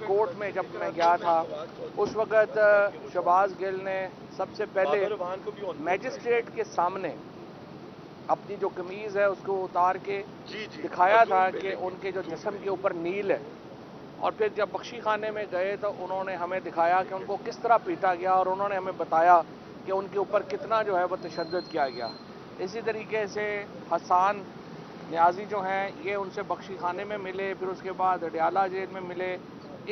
Court में जब मैं गया था उस वक़्त शहबाज गिल ने सबसे पहले मैजिस्ट्रेट के सामने अपनी जो कमीज़ है उसको उतार के दिखाया था कि उनके जो जिस्म के ऊपर नील है। और फिर जब बख्शी खाने में गए तो उन्होंने हमें दिखाया कि उनको किस तरह पीटा गया और उन्होंने हमें बताया कि उनके ऊपर कितना जो है वो तशद्दुद किया गया। इसी तरीके से हसन न्याजी जो हैं ये उनसे बख्शी खाने में मिले, फिर उसके बाद अडयाला जेल में मिले।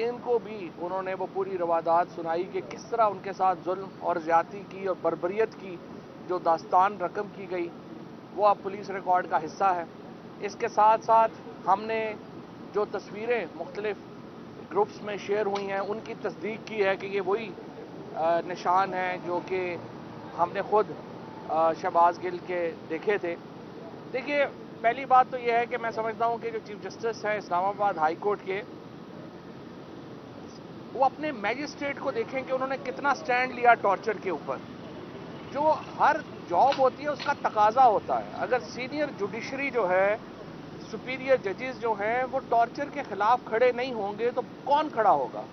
इनको भी उन्होंने वो पूरी रवादात सुनाई कि किस तरह उनके साथ जुल्म और ज़्यादती की और बर्बरियत की जो दास्तान रकम की गई वो अब पुलिस रिकॉर्ड का हिस्सा है। इसके साथ साथ हमने जो तस्वीरें मुख्तलिफ ग्रुप्स में शेयर हुई हैं उनकी तस्दीक की है कि ये वही निशान हैं जो कि हमने खुद शहबाज गिल के देखे थे। देखिए, पहली बात तो यह है कि मैं समझता हूं कि जो चीफ जस्टिस हैं इस्लामाबाद हाई कोर्ट के, वो अपने मैजिस्ट्रेट को देखें कि उन्होंने कितना स्टैंड लिया टॉर्चर के ऊपर। जो हर जॉब होती है उसका तकाजा होता है। अगर सीनियर जुडिशरी जो है, सुपीरियर जजेस जो हैं वो टॉर्चर के खिलाफ खड़े नहीं होंगे तो कौन खड़ा होगा?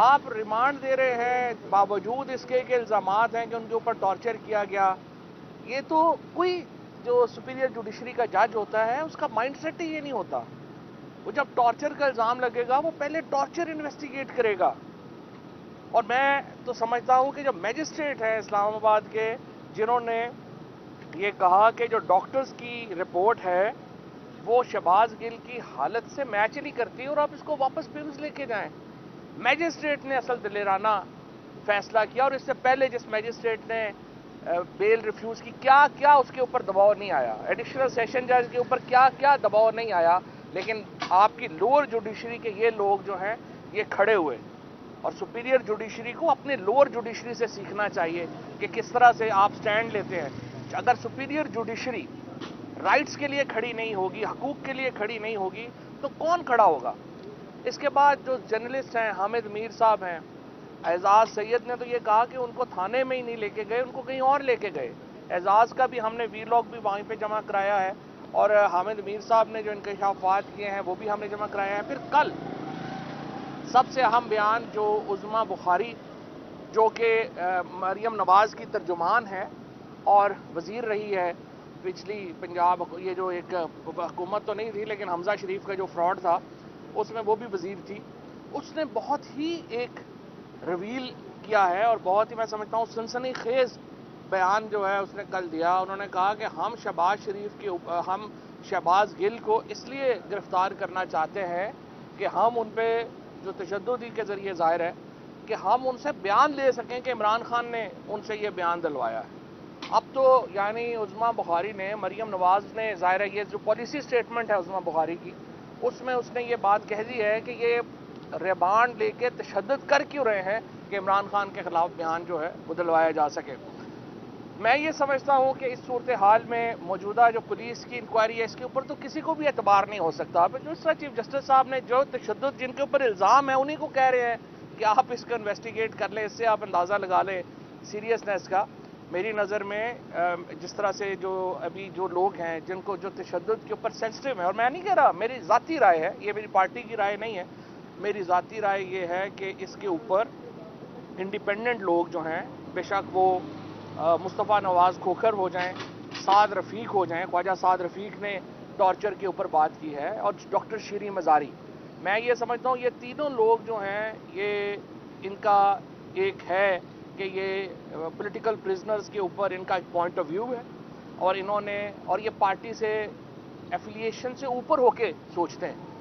आप रिमांड दे रहे हैं बावजूद इसके कि इल्ज़ामात हैं कि उनके ऊपर टॉर्चर किया गया। ये तो कोई जो सुपीरियर जुडिशरी का जज होता है उसका माइंडसेट ही ये नहीं होता। वो जब टॉर्चर का इल्ज़ाम लगेगा वो पहले टॉर्चर इन्वेस्टिगेट करेगा। और मैं तो समझता हूं कि जो मैजिस्ट्रेट है इस्लामाबाद के, जिन्होंने ये कहा कि जो डॉक्टर्स की रिपोर्ट है वो शहबाज गिल की हालत से मैच नहीं करती और आप इसको वापस पिम्स लेके जाएं, मैजिस्ट्रेट ने असल दिलेराना फैसला किया। और इससे पहले जिस मैजिस्ट्रेट ने बेल रिफ्यूज की, क्या क्या उसके ऊपर दबाव नहीं आया, एडिशनल सेशन जज के ऊपर क्या क्या दबाव नहीं आया। लेकिन आपकी लोअर जुडिशरी के ये लोग जो हैं ये खड़े हुए, और सुपीरियर जुडिशरी को अपने लोअर जुडिशरी से सीखना चाहिए कि किस तरह से आप स्टैंड लेते हैं। अगर सुपीरियर जुडिशरी राइट्स के लिए खड़ी नहीं होगी, हकूक के लिए खड़ी नहीं होगी, तो कौन खड़ा होगा? इसके बाद जो जर्नलिस्ट हैं, हामिद मीर साहब हैं, एजाज सैयद ने तो ये कहा कि उनको थाने में ही नहीं लेके गए, उनको कहीं और लेके गए। एजाज का भी हमने वीलॉग भी वहीं पे जमा कराया है, और हामिद मीर साहब ने जो इंकशाफात किए हैं वो भी हमने जमा कराया है। फिर कल सबसे अहम बयान जो उज़्मा बुखारी, जो कि मरियम नवाज की तर्जुमान है और वज़ीर रही है पिछली पंजाब, ये जो एक हुकूमत तो नहीं थी लेकिन हमजा शरीफ का जो फ्रॉड था उसमें वो भी वज़ीर थी, उसने बहुत ही एक रिवील किया है और बहुत ही मैं समझता हूँ सनसनीखेज बयान जो है उसने कल दिया। उन्होंने कहा कि हम शहबाज गिल को इसलिए गिरफ्तार करना चाहते हैं कि हम उन पे जो तशद्दुद के ज़रिए ज़ाहिर है कि हम उनसे बयान ले सकें कि इमरान खान ने उनसे ये बयान दिलवाया है। अब तो यानी उज़्मा बुखारी ने, मरियम नवाज ने, ज़ाहिर है ये जो पॉलिसी स्टेटमेंट है उज़्मा बुखारी की, उसमें उसने ये बात कह दी है कि ये रिमांड लेके तशद्दुद कर क्यों रहे हैं कि इमरान खान के खिलाफ बयान जो है वो दिलवाया जा सके। मैं ये समझता हूँ कि इस सूरत हाल में मौजूदा जो पुलिस की इंक्वायरी है इसके ऊपर तो किसी को भी एतबार नहीं हो सकता। जिस तरह चीफ जस्टिस साहब ने जो तशद्दुद जिनके ऊपर इल्ज़ाम है उन्हीं को कह रहे हैं कि आप इसको इन्वेस्टिगेट कर लें, इससे आप अंदाज़ा लगा लें सीरियसनेस का। मेरी नज़र में जिस तरह से जो अभी जो लोग हैं जिनको जो तशद्दुद के ऊपर सेंसिटिव है, और मैं नहीं कह रहा, मेरी ज़ाती राय है, ये मेरी पार्टी की राय नहीं है, मेरी ज़ाती राय ये है कि इसके ऊपर इंडिपेंडेंट लोग जो हैं, बेशक वो मुस्तफ़ा नवाज़ खोखर हो जाएं, साद रफ़ीक हो जाएं, ख्वाजा साद रफ़ीक ने टॉर्चर के ऊपर बात की है, और डॉक्टर शीरी मज़ारी, मैं ये समझता हूँ ये तीनों लोग जो हैं ये इनका एक है कि ये पॉलिटिकल प्रिजनर्स के ऊपर इनका एक पॉइंट ऑफ व्यू है, और इन्होंने और ये पार्टी से एफिलिएशन से ऊपर होके सोचते हैं।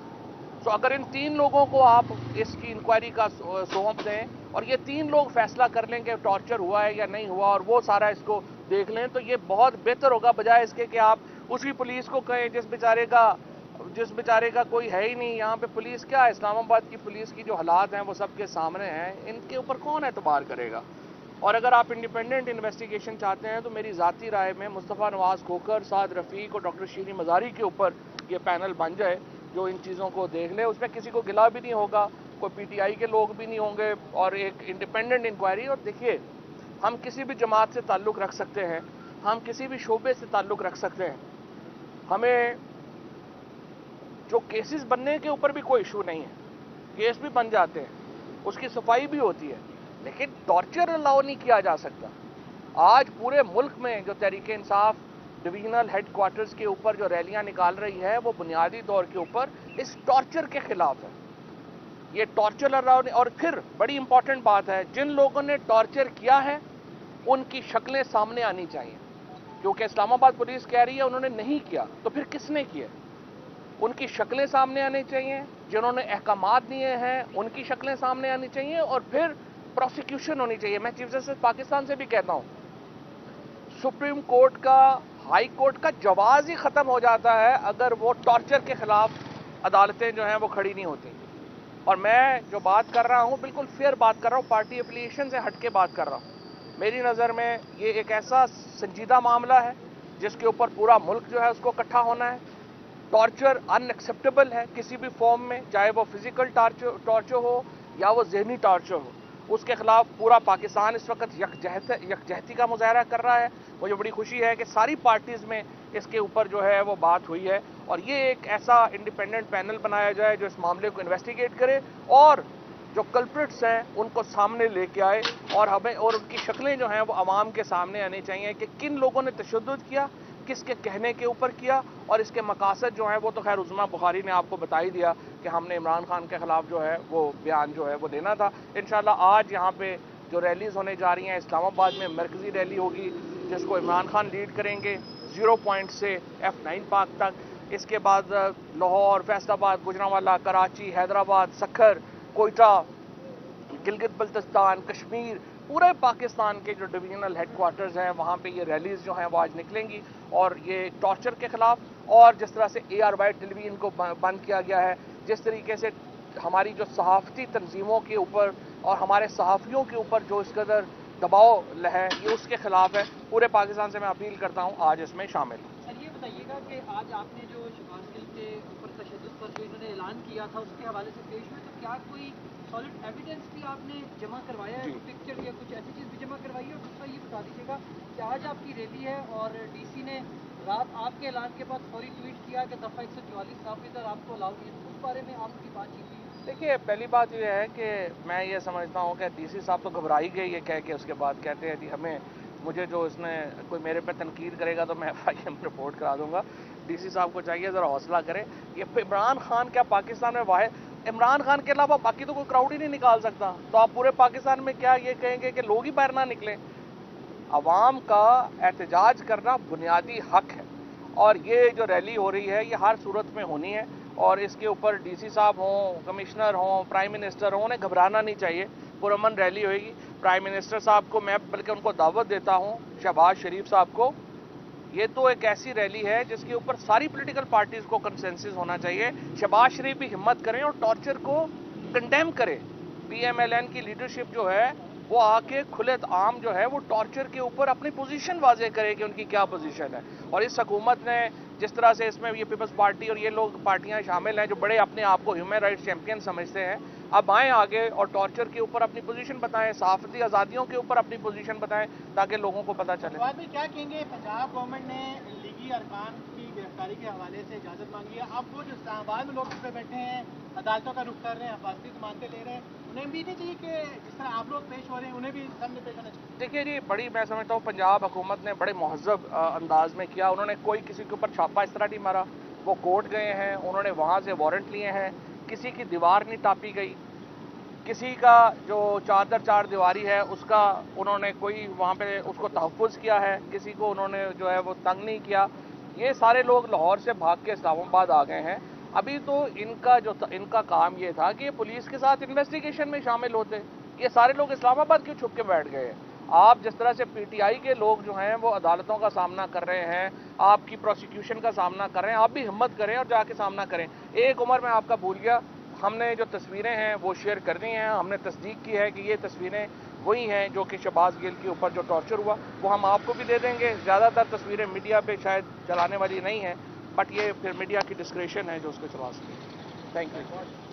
तो अगर इन तीन लोगों को आप इसकी इंक्वायरी का सौंप दें और ये तीन लोग फैसला कर लें कि टॉर्चर हुआ है या नहीं हुआ, और वो सारा इसको देख लें, तो ये बहुत बेहतर होगा, बजाय इसके कि आप उसी पुलिस को कहें जिस बेचारे का कोई है ही नहीं। यहाँ पे पुलिस क्या है, इस्लामाबाद की पुलिस की जो हालात हैं वो सबके सामने हैं, इनके ऊपर कौन एतबार करेगा। और अगर आप इंडिपेंडेंट इन्वेस्टिगेशन चाहते हैं तो मेरी ज़ाती राय में मुस्तफ़ा नवाज़ खोखर, साद रफ़ीक और डॉक्टर शीरी मज़ारी के ऊपर ये पैनल बन जाए जो इन चीज़ों को देख ले। उसमें किसी को गिला भी नहीं होगा, कोई पीटीआई के लोग भी नहीं होंगे, और एक इंडिपेंडेंट इंक्वायरी। और देखिए, हम किसी भी जमात से ताल्लुक़ रख सकते हैं, हम किसी भी शोबे से ताल्लुक़ रख सकते हैं, हमें जो केसेस बनने के ऊपर भी कोई इशू नहीं है, केस भी बन जाते हैं, उसकी सफाई भी होती है, लेकिन टॉर्चर अलाउ नहीं किया जा सकता। आज पूरे मुल्क में जो तहरीक इंसाफ डिवीजनल हेडक्वार्टर्स के ऊपर जो रैलियां निकाल रही है वो बुनियादी तौर के ऊपर इस टॉर्चर के खिलाफ है। ये टॉर्चर अलाउ नहीं। और फिर बड़ी इंपॉर्टेंट बात है, जिन लोगों ने टॉर्चर किया है उनकी शक्लें सामने आनी चाहिए, क्योंकि इस्लामाबाद पुलिस कह रही है उन्होंने नहीं किया, तो फिर किसने किया? उनकी शक्लें सामने आनी चाहिए, जिन्होंने अहकामात दिए हैं उनकी शक्लें सामने आनी चाहिए, और फिर प्रोसिक्यूशन होनी चाहिए। मैं चीफ जस्टिस पाकिस्तान से भी कहता हूं, सुप्रीम कोर्ट का, हाई कोर्ट का जवाज ही खत्म हो जाता है अगर वो टॉर्चर के खिलाफ अदालतें जो हैं वो खड़ी नहीं होती। और मैं जो बात कर रहा हूं बिल्कुल फेयर बात कर रहा हूं, पार्टी एफिलिएशन से हटके बात कर रहा हूं। मेरी नज़र में ये एक ऐसा संजीदा मामला है जिसके ऊपर पूरा मुल्क जो है उसको इकट्ठा होना है। टॉर्चर अनएक्सेप्टेबल है किसी भी फॉर्म में, चाहे वो फिजिकल टॉर्चर हो या वो जहनी टॉर्चर हो, उसके खिलाफ पूरा पाकिस्तान इस वक्त यकजहती का मुजाहरा कर रहा है। मुझे बड़ी खुशी है कि सारी पार्टीज़ में इसके ऊपर जो है वो बात हुई है, और ये एक ऐसा इंडिपेंडेंट पैनल बनाया जाए जो इस मामले को इन्वेस्टिगेट करे और जो कल्प्रिट्स हैं उनको सामने लेके आए, और हमें और उनकी शक्लें जो हैं वो आवाम के सामने आनी चाहिए कि किन लोगों ने तशद्दुद किया, किसके कहने के ऊपर किया, और इसके मकासद जो हैं वो तो खैर उज़्मा बुखारी ने आपको बता ही दिया कि हमने इमरान खान के खिलाफ जो है वो बयान जो है वो देना था। इंशाल्लाह आज यहाँ पे जो रैलीज़ होने जा रही हैं, इस्लामाबाद में मरकज़ी रैली होगी जिसको इमरान खान लीड करेंगे 0 पॉइंट से F9 पार्क तक। इसके बाद लाहौर, फैसलाबाद, गुजरांवाला, कराची, हैदराबाद, सखर, कोयटा, गिलगित बल्तिस्तान, कश्मीर, पूरे पाकिस्तान के जो डिवीजनल हेडक्वार्टर्स हैं वहाँ पे ये रैलीज़ जो हैं वो आज निकलेंगी, और ये टॉर्चर के खिलाफ, और जिस तरह से ARY टेलीविज़न को बंद किया गया है, जिस तरीके से हमारी जो सहाफ़ती तंजीमों के ऊपर और हमारे सहाफ़ियों के ऊपर जो इस कदर दबाव है, ये उसके खिलाफ है। पूरे पाकिस्तान से मैं अपील करता हूँ आज इसमें शामिल हूँ। सर ये बताइएगा कि आज आपने जो शहबाज गिल के ऊपर तशद्दुद पर जो इन्होंने ऐलान किया था उसके हवाले से पेश हुए, तो क्या कोई सॉलिड एविडेंस भी आपने जमा करवाया है, पिक्चर या कुछ ऐसी चीज़ भी जमा करवाई है? और दूसरा ये बता दीजिएगा कि आज आपकी रैली है और DC ने रात आपके ऐलान के बाद फौरी ट्वीट किया कि दफ़ा 144 नाफिज़ आपको अलाउ नहीं, उस बारे में आपकी बातचीत हुई? देखिए, पहली बात यह है कि मैं ये समझता हूँ कि DC साहब तो घबरा ही गए ये कह के, उसके बाद कहते हैं जी हमें, मुझे जो इसने कोई मेरे पे तनकीद करेगा तो मैं FIM रिपोर्ट करा दूंगा। DC साहब को चाहिए ज़रा हौसला करें। ये इमरान खान क्या पाकिस्तान में वाहिद, इमरान खान के अलावा बाकी तो कोई क्राउड ही नहीं निकाल सकता, तो आप पूरे पाकिस्तान में क्या ये कहेंगे कि लोग ही बाहर ना निकलें? अवाम का एहतजाज करना बुनियादी हक है, और ये जो रैली हो रही है ये हर सूरत में होनी है, और इसके ऊपर DC साहब हों, कमिश्नर हों, प्राइम मिनिस्टर हों, उन्हें घबराना नहीं चाहिए। पुरअमन रैली होगी। प्राइम मिनिस्टर साहब को मैं बल्कि उनको दावत देता हूं, शहबाज शरीफ साहब को, ये तो एक ऐसी रैली है जिसके ऊपर सारी पॉलिटिकल पार्टीज को कंसेंसस होना चाहिए। शहबाज शरीफ भी हिम्मत करें और टॉर्चर को कंडेम करें। PMLN की लीडरशिप जो है वो आके खुले आम जो है वो टॉर्चर के ऊपर अपनी पोजीशन वाजे करे कि उनकी क्या पोजीशन है। और इस हुकूमत ने जिस तरह से इसमें ये पीपल्स पार्टी और ये लोग पार्टियां शामिल हैं जो बड़े अपने आप को ह्यूमन राइट्स चैंपियन समझते हैं, अब आएँ आगे और टॉर्चर के ऊपर अपनी पोजीशन बताएं, सहाफती आज़ादियों के ऊपर अपनी पोजीशन बताएं, ताकि लोगों को पता चले। बाद में क्या कहेंगे, पंजाब गवर्नमेंट ने लीगी अरकान की गिरफ्तारी के हवाले से इजाज़त मांगी है, अब वो जो इस्लामाबाद में लोग इस पर बैठे हैं, अदालतों का रुख कर रहे हैं, हिफाजती ज़मानतें ले रहे हैं, उन्हें भी नहीं चाहिए कि जिस तरह आप लोग पेश हो रहे हैं उन्हें भी सामने पेश होना चाहिए? देखिए जी, बड़ी मैं समझता हूँ पंजाब हुकूमत ने बड़े महज़ब अंदाज में किया। उन्होंने कोई किसी के ऊपर छापा इस तरह नहीं मारा। वो कोर्ट गए हैं, उन्होंने वहाँ से वारंट लिए हैं, किसी की दीवार नहीं टापी गई, किसी का जो चार दीवारी है उसका उन्होंने कोई वहाँ पे उसको तहफ़्फ़ुज़ किया है, किसी को उन्होंने जो है वो तंग नहीं किया। ये सारे लोग लाहौर से भाग के इस्लामाबाद आ गए हैं। अभी तो इनका काम ये था कि पुलिस के साथ इन्वेस्टिगेशन में शामिल होते। ये सारे लोग इस्लामाबाद क्यों छुप के बैठ गए हैं? आप जिस तरह से PTI के लोग जो हैं वो अदालतों का सामना कर रहे हैं, आपकी प्रोसिक्यूशन का सामना कर रहे हैं, आप भी हिम्मत करें और जाके सामना करें। एक उमर में आपका भूल गया, हमने जो तस्वीरें हैं वो शेयर कर दी हैं, हमने तस्दीक की है कि ये तस्वीरें वही हैं जो कि शहबाज गिल के ऊपर जो टॉर्चर हुआ वो हम आपको भी दे देंगे। ज़्यादातर तस्वीरें मीडिया पे शायद चलाने वाली नहीं हैं, बट ये फिर मीडिया की डिस्क्रेशन है जो उसको चला सके। Thank you.